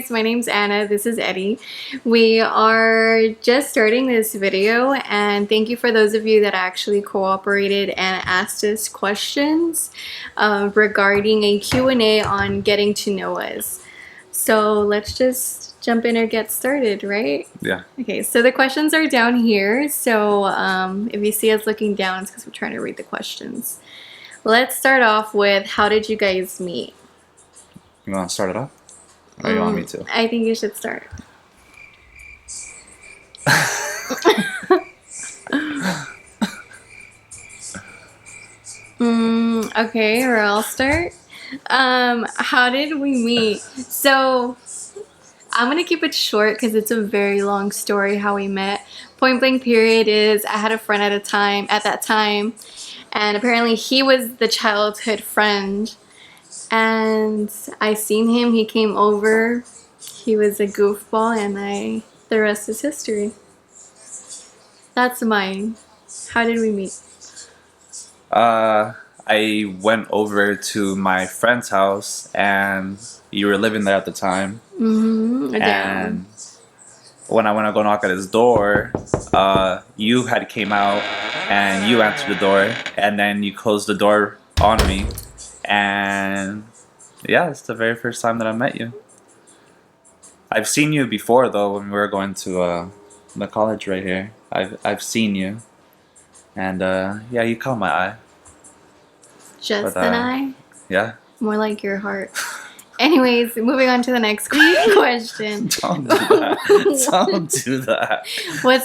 guys, my name's Anna, this is Eddie. We are just starting this video, and thank you for those of you that actually cooperated and asked us questions regarding a Q&A on getting to know us. So let's just jump in and get started, right? Yeah. Okay, so the questions are down here, so if you see us looking down, it's because we're trying to read the questions. Let's start off with, how did you guys meet? You want to start it off? Or you want me to? I think you should start. Okay, or I'll start. How did we meet? So I'm gonna keep it short because it's a very long story how we met. Point blank period is I had a friend at that time, and apparently he was the childhood friend. And I seen him, he came over, he was a goofball, and the rest is history. That's mine. How did we meet? I went over to my friend's house, and you were living there at the time. And when I went to go knock at his door, you had came out, and you answered the door, and then you closed the door on me. And yeah, it's the very first time that I met you. I've seen you before though when we were going to the college right here. I've seen you, and yeah, you caught my eye. Just an eye? Yeah. More like your heart. Anyways, moving on to the next question. Don't do that. Don't do that. What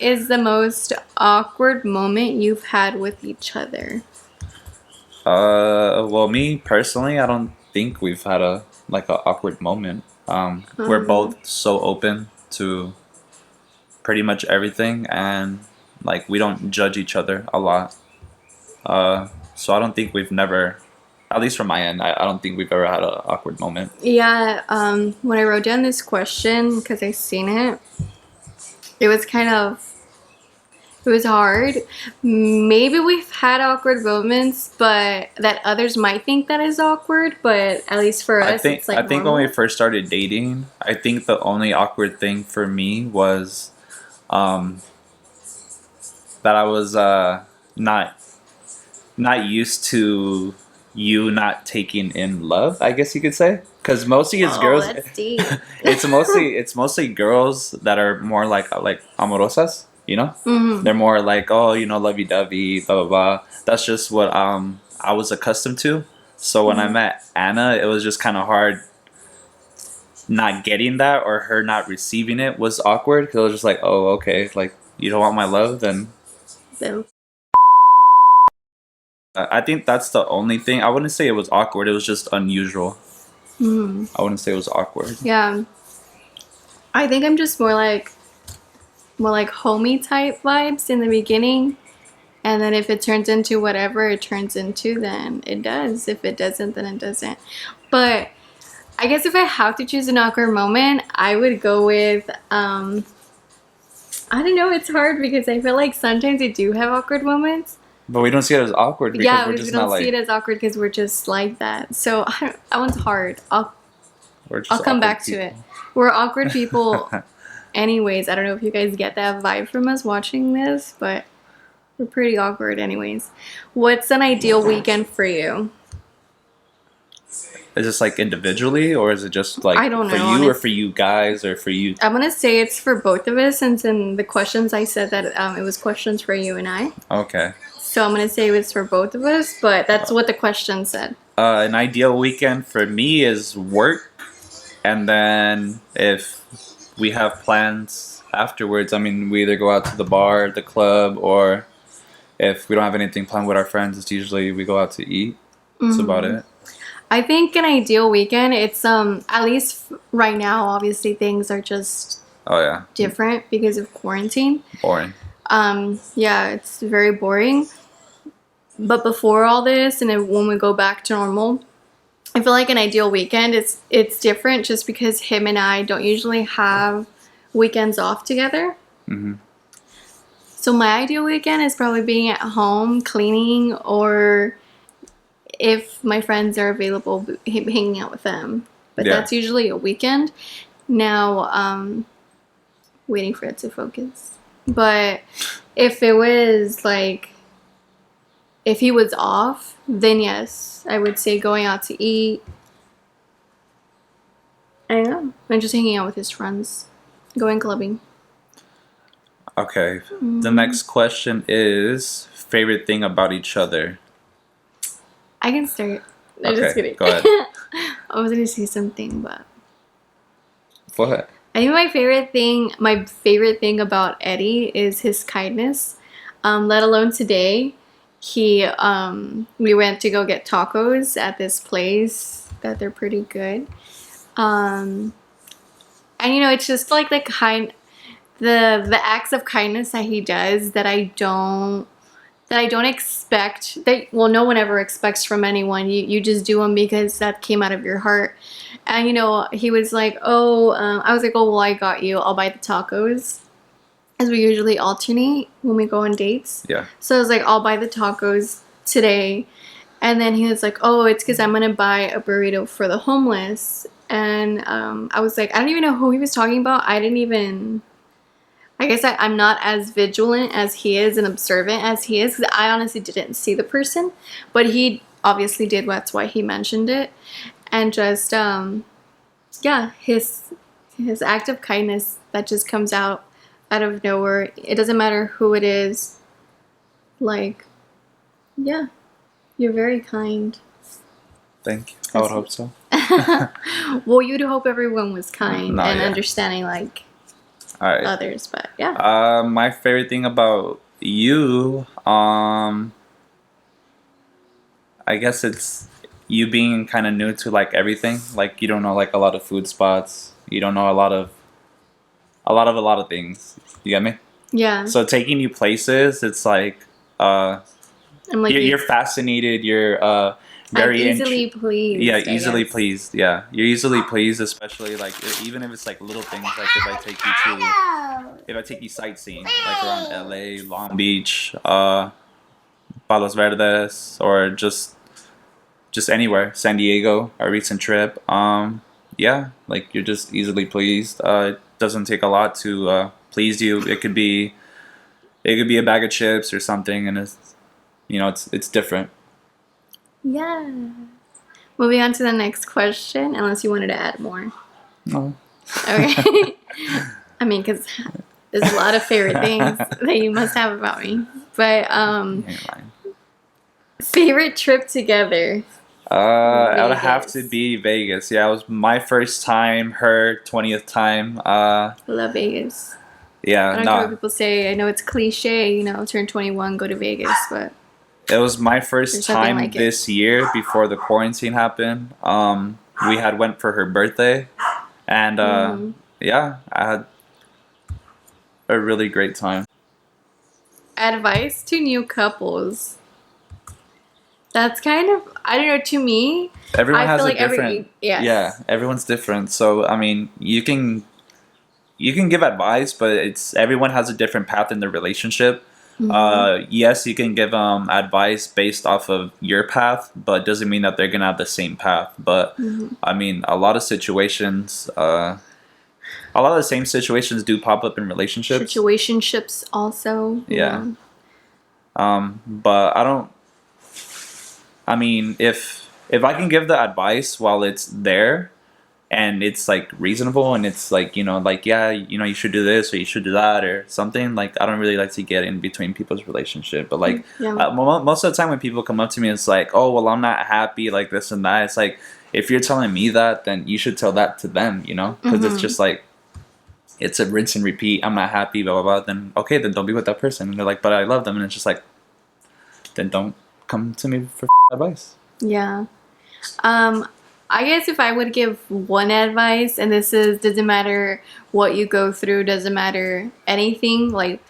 is the most awkward moment you've had with each other? Well, me personally, I don't think we've had a awkward moment. We're both so open to pretty much everything, and like we don't judge each other a lot. So I don't think we've never, at least from my end, I don't think we've ever had an awkward moment. Yeah. When I wrote down this question, because I seen it, it was hard. Maybe we've had awkward moments, but that others might think that is awkward, but at least for us, it's like I think normal. when we first started dating, I think the only awkward thing for me was that I was not used to you not taking in love, I guess you could say. Because mostly it's girls. That's deep. it's mostly girls that are more like amorosas, you know? They're more like, oh, you know, lovey-dovey, blah, blah, blah. That's just what I was accustomed to. So when I met Anna, it was just kind of hard not getting that, or her not receiving it was awkward. Because it was just like, oh, okay, like, you don't want my love? Then... So. I think that's the only thing. I wouldn't say it was awkward. It was just unusual. I wouldn't say it was awkward. Yeah. I think I'm just more like homie type vibes in the beginning. And then if it turns into whatever it turns into, then it does. If it doesn't, then it doesn't. But I guess if I have to choose an awkward moment, I would go with, I don't know, it's hard because I feel like sometimes we do have awkward moments. But we don't see it as awkward because we're just we don't see it as awkward because we're just like that. So that one's hard. I'll come back to it. We're awkward people anyways. I don't know if you guys get that vibe from us watching this, but we're pretty awkward anyways. What's an ideal weekend for you? Is this like individually, or is it just like I don't know, for you, or for you guys, or for you? I'm gonna say it's for both of us, since in the questions I said that it was questions for you and I. Okay. So I'm gonna say it was for both of us, but that's what the question said. An ideal weekend for me is work, and then if we have plans afterwards, I mean, we either go out to the bar, the club, or if we don't have anything planned with our friends, it's usually we go out to eat. That's about it. I think an ideal weekend, it's at least right now, obviously things are just different because of quarantine. Boring. Yeah, it's very boring. But before all this, and then when we go back to normal, I feel like an ideal weekend, it's different just because him and I don't usually have weekends off together. So my ideal weekend is probably being at home, cleaning, or if my friends are available, hanging out with them. but Yeah. that's usually a weekend. Now, waiting for it to focus. But if it was like, if he was off, then yes, I would say going out to eat. I don't know. And just hanging out with his friends, going clubbing. Okay. The next question is favorite thing about each other. I can start. I'm Okay, just kidding. go ahead. I was gonna say something, but Go ahead. I think my favorite thing about Eddie is his kindness. Let alone today, we went to go get tacos at this place that they're pretty good. And it's just like the acts of kindness that he does that I don't expect, that no one ever expects from anyone. You just do them because that came out of your heart. And he was like, I was like, oh well, I got you, I'll buy the tacos, as we usually alternate when we go on dates. Yeah. So I was like, I'll buy the tacos today. And then he was like, oh, it's because I'm gonna buy a burrito for the homeless. And I was like, I don't even know who he was talking about. I guess I'm not as vigilant as he is and observant as he is, because I honestly didn't see the person, but he obviously did. That's why he mentioned it. And just his act of kindness that just comes out of nowhere. It doesn't matter who it is. Like, yeah, you're very kind. Thank you. I would hope so. Well, you'd hope everyone was kind No, and yeah. understanding, like All right. others, but yeah. My favorite thing about you, I guess it's you being kind of new to like everything. Like you don't know like a lot of food spots. You don't know a lot of things. You get me? Yeah. So taking you places, it's like I'm like, you're fascinated. You're very I'm easily pleased. Yeah, I easily guess. pleased. Yeah, you're easily pleased, especially like even if it's like little things. Like if I take you sightseeing, like around LA, Long Beach, Palos Verdes, or just anywhere, San Diego, our recent trip. Yeah, like you're just easily pleased. It doesn't take a lot to please you. It could be a bag of chips or something, and it's different. Yeah. Moving on to the next question, unless you wanted to add more. No. Okay. I mean, because there's a lot of favorite things that you must have about me. But Ain't lying. favorite trip together. It would have Vegas. to be Vegas. Yeah, it was my first time, her 20th time. I love Vegas. Yeah, I don't care what people say. I know it's cliche, turn 21, go to Vegas, but it was my first There's nothing time like it. this year before the quarantine happened. We had went for her birthday, and yeah, I had a really great time. advice to new couples. That's kind of, I don't know, to me, Everyone I has feel a like different. yes. Yeah, everyone's different. So I mean, you can give advice, but everyone has a different path in their relationship. Yes, you can give them advice based off of your path, but it doesn't mean that they're gonna have the same path. But I mean, a lot of situations, a lot of the same situations do pop up in relationships. Situationships also. Yeah. But I don't. I mean, if I can give the advice while it's there, and it's like reasonable, and it's like like yeah, you should do this or you should do that or something. Like I don't really like to get in between people's relationship, but like Yeah. most of the time when people come up to me, it's like, oh well, I'm not happy, like this and that. It's like if you're telling me that, then you should tell that to them, because it's just like it's a rinse and repeat. I'm not happy, blah blah blah. Then okay, then don't be with that person. And they're like, but I love them, and it's just like, then don't come to me for advice. Yeah. I guess if I would give one advice, and doesn't matter what you go through, doesn't matter anything, like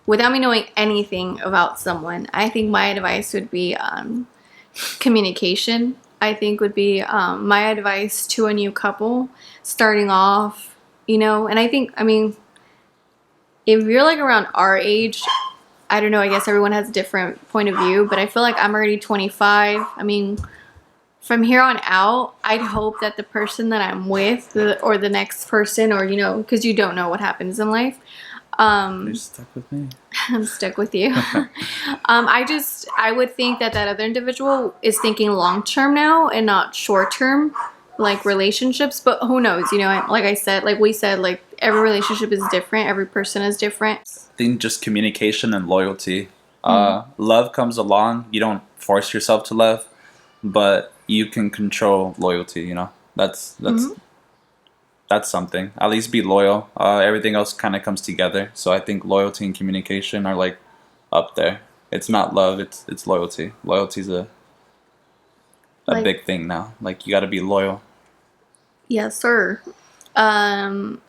without me knowing anything about someone, I think my advice would be communication. I think would be my advice to a new couple starting off, and I mean, if you're like around our age, I don't know, I guess everyone has a different point of view, but I feel like I'm already 25. I mean, from here on out, I'd hope that the person that I'm with, or the next person, or because you don't know what happens in life. You're stuck with me. I'm stuck with you. I would think that other individual is thinking long term now and not short term, like relationships. But who knows? Like I said, like we said, like every relationship is different. Every person is different. I think just communication and loyalty. Love comes along. You don't force yourself to love, but you can control loyalty. That's something. At least be loyal. Everything else kind of comes together. So I think loyalty and communication are like up there. It's not love. It's loyalty. Loyalty's a Like- big thing now. Like you got to be loyal. Yes, sir. Going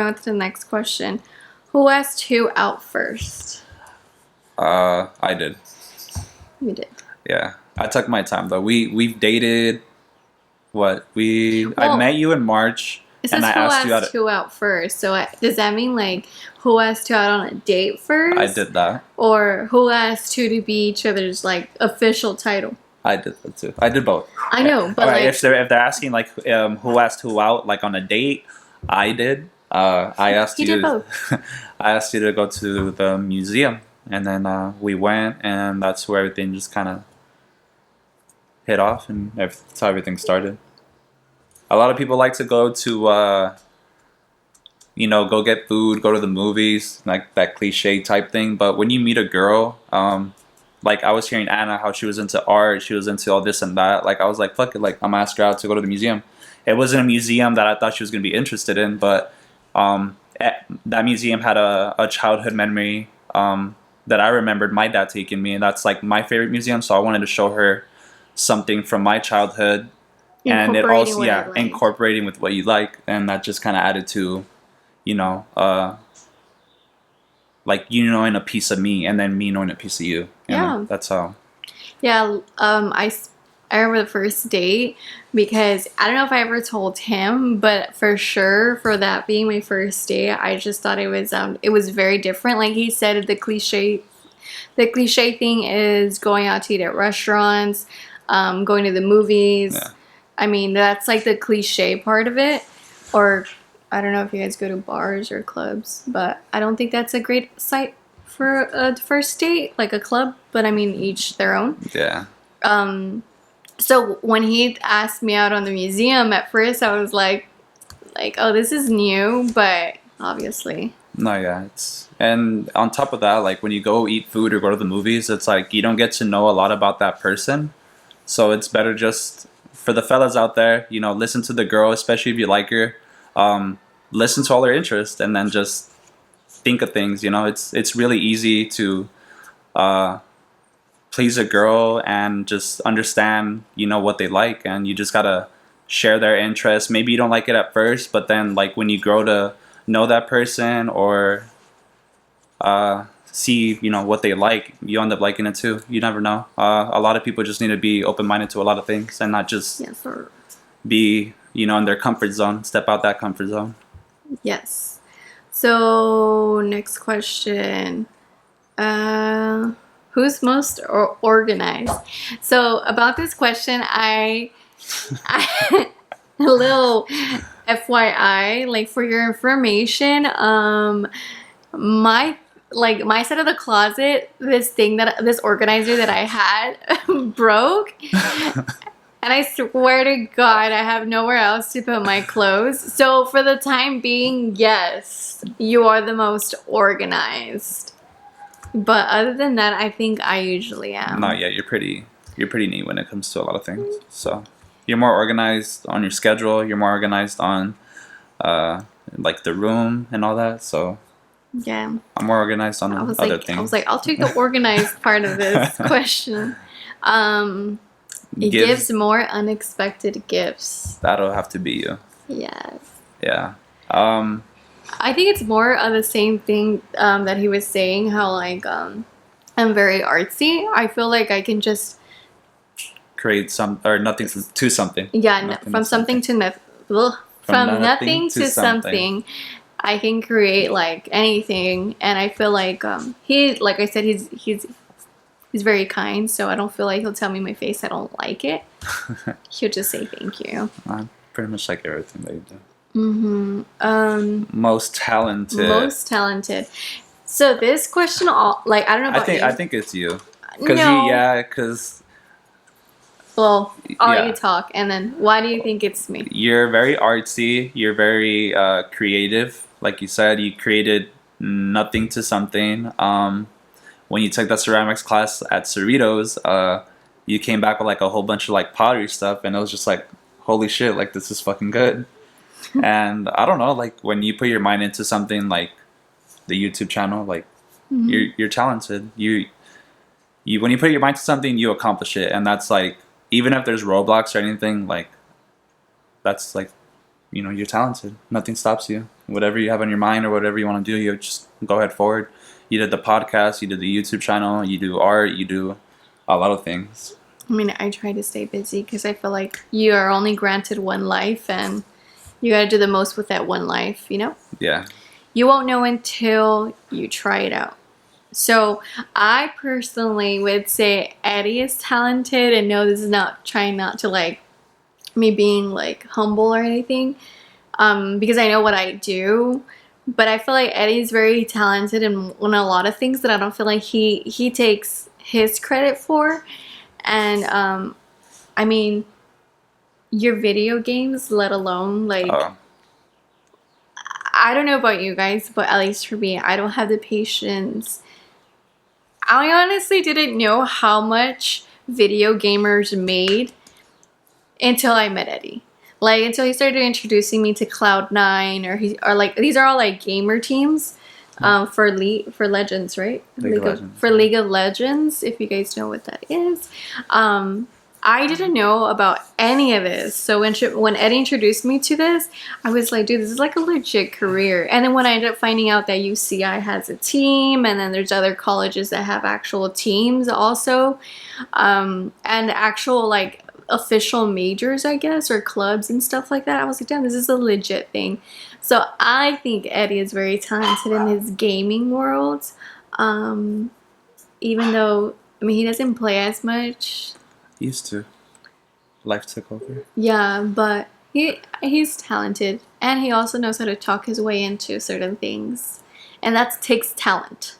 on to the next question. Who asked who out first? I did. You did. Yeah, I took my time though. We've dated. I Well, met you in March. It says And I who asked you asked who out first. So does that mean like who asked who out on a date first? I did that. Or who asked who to be each other's like official title? I did that too. I did both. I know, but Alright, like if they're asking like who asked who out like on a date, I did. I asked He you. did both. I asked you to go to the museum, and then we went, and that's where everything just kind of hit off, and that's how everything started. A lot of people like to go to, go get food, go to the movies, like that cliche type thing. But when you meet a girl, like I was hearing Anna, how she was into art, she was into all this and that. Like I was like, fuck it, like I'm gonna ask her out to go to the museum. It wasn't a museum that I thought she was gonna be interested in, but that museum had a childhood memory that I remembered my dad taking me, and that's like my favorite museum. So I wanted to show her something from my childhood. And it also, incorporating with what you like, and that just kind of added to, like knowing a piece of me, and then me knowing a piece of you. Yeah, that's how. Yeah, I remember the first date because I don't know if I ever told him, but for sure, for that being my first date, I just thought it was very different. Like he said, the cliche thing is going out to eat at restaurants, going to the movies. Yeah. I mean, that's like the cliche part of it. Or I don't know if you guys go to bars or clubs, but I don't think that's a great site for a first date, like a club. But I mean, each their own. Yeah. So when he asked me out on the museum, at first I was like, oh, this is new, but obviously. No, yeah, and on top of that, like when you go eat food or go to the movies, it's like you don't get to know a lot about that person. So it's better just for the fellas out there, listen to the girl, especially if you like her. Listen to all her interests, and then just think of things. It's really easy to please a girl and just understand, what they like, and you just gotta share their interests. Maybe you don't like it at first, but then like when you grow to know that person or see what they like, you end up liking it too. You never know. A lot of people just need to be open-minded to a lot of things and not just be in their comfort zone. Step out that comfort zone. Yes. So next question, who's most organized? So about this question, I a little FYI, like for your information, my side of the closet, this organizer that I had broke. And I swear to God, I have nowhere else to put my clothes. So for the time being, yes, you are the most organized. But other than that, I think I usually am. No, yeah, you're pretty neat when it comes to a lot of things. So you're more organized on your schedule. You're more organized on like the room and all that. So yeah, I'm more organized on other things. I was like, I'll take the organized part of this question. It gives more unexpected gifts. That'll have to be you. Yes. Yeah. I think it's more of the same thing that he was saying, how like I'm very artsy. I feel like I can just create nothing to something. Yeah, from something to nothing. From nothing to something. I can create like anything, and I feel like like I said, he's very kind, so I don't feel like he'll tell me my face I don't like it. He'll just say thank you. I pretty much like everything that you do. Mm-hmm. Most talented. Most talented. So this question, like, I don't know about you. I think it's you. Cause No. cause Well, I'll let yeah. you talk, and then why do you think it's me? You're very artsy. You're very creative. Like you said, you created nothing to something. When you took that ceramics class at Cerritos, you came back with like a whole bunch of like pottery stuff, and it was just like, holy shit, like this is fucking good. And I don't know, like when you put your mind into something like the YouTube channel, like you're talented. You when you put your mind to something, you accomplish it, and that's like even if there's roadblocks or anything, like that's like you're talented. Nothing stops you. Whatever you have on your mind or whatever you want to do, you just go ahead forward. You did the podcast, you did the YouTube channel, you do art, you do a lot of things. I mean, I try to stay busy because I feel like you are only granted one life, and you got to do the most with that one life, you know? Yeah. You won't know until you try it out. So I personally would say Eddie is talented, and no, this is not trying not to like me being like humble or anything, because I know what I do, but I feel like Eddie's very talented in a lot of things that I don't feel like he takes his credit for. And I mean, your video games, let alone like I don't know about you guys, but at least for me, I don't have the patience. I honestly didn't know how much video gamers made until I met Eddie. Like until he started introducing me to Cloud9 or like these are all like gamer teams for Legends, right? League of Legends, if you guys know what that is. I didn't know about any of this. So when Eddie introduced me to this, I was like, dude, this is like a legit career. And then when I ended up finding out that UCI has a team, and then there's other colleges that have actual teams also, and actual like official majors, I guess, or clubs and stuff like that, I was like, damn, this is a legit thing. So I think Eddie is very talented in his gaming world. Even though, I mean, he doesn't play as much. Used to. Life took over. Yeah, but he's talented, and he also knows how to talk his way into certain things, and that takes talent.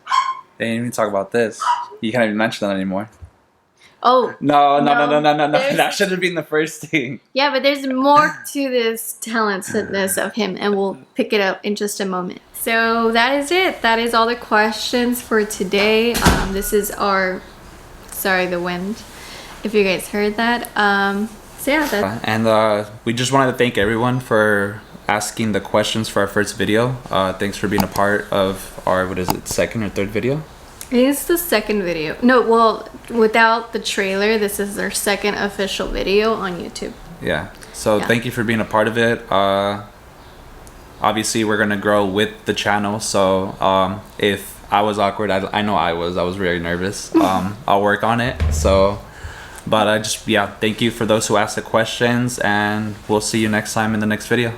They didn't even talk about this. You can't even mention that anymore. Oh. No. That should have been the first thing. Yeah, but there's more to this talentedness of him, and we'll pick it up in just a moment. So that is it. That is all the questions for today. This is our, sorry, the wind, if you guys heard that. So yeah, that's... And we just wanted to thank everyone for asking the questions for our first video. Thanks for being a part of our, what is it, second or third video? I think it's the second video. No, well, without the trailer, this is their second official video on YouTube. Yeah. So thank you for being a part of it. Obviously, we're going to grow with the channel. So if I was awkward, I know I was very nervous. I'll work on it. So, but thank you for those who asked the questions, and we'll see you next time in the next video.